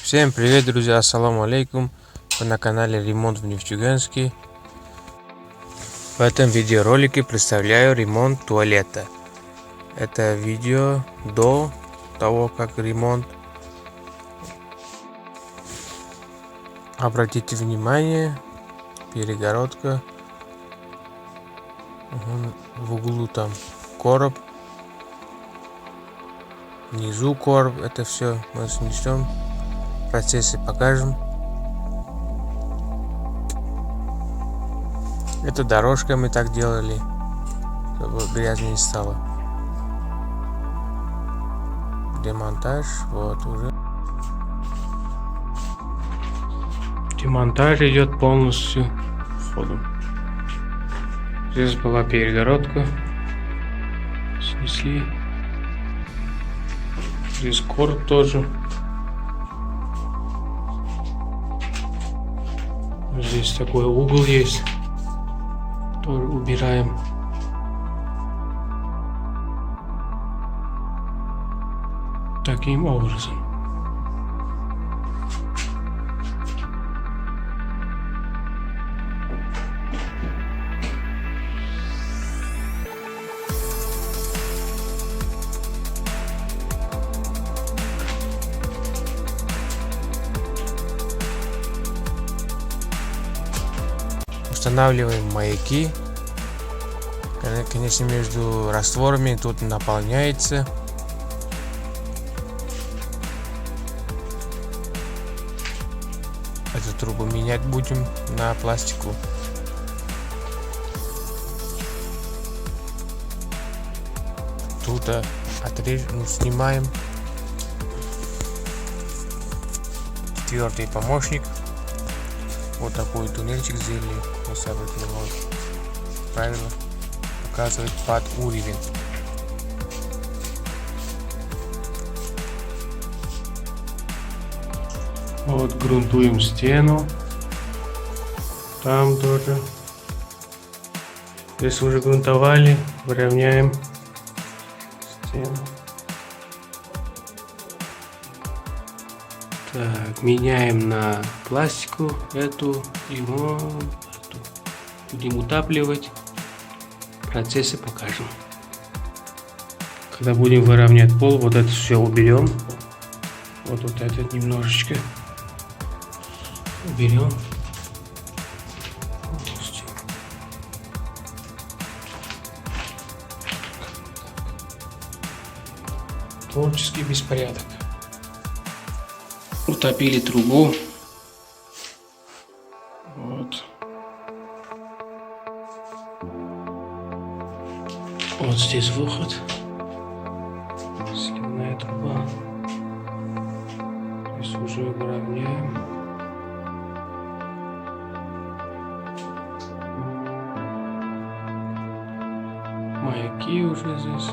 Всем привет, друзья, ассаламу алейкум. Вы на канале Ремонт в Нефтьюганске. В этом видеоролике представляю ремонт туалета. Это видео до того, как ремонт. Обратите внимание, перегородка. В углу там короб. Внизу короб. Это все мы снесем. В процессе покажем. Это дорожка мы так делали, чтобы грязно не стало. Демонтаж, вот уже. Демонтаж идет полностью сходу. Здесь была перегородка. Снесли. Здесь короб тоже. Здесь такой угол есть. Тоже убираем. Таким образом. Устанавливаем маяки. Конечно, между растворами тут наполняется. Эту трубу менять будем на пластику. Тут отрежем, снимаем. Четвертый помощник. Вот такой туннельчик сделали. Если обратили правильно. Показывает под уровень. Вот грунтуем стену. Там тоже. Если уже грунтовали, выровняем стену. Так, меняем на пластику эту и вот эту. Будем утапливать. Процессы покажем. Когда будем выравнять пол, вот это все уберем. Вот этот немножечко уберем. Творческий беспорядок. Утопили трубу. Вот. Вот здесь выход. Сливная труба. Здесь уже выравняем. Маяки уже здесь.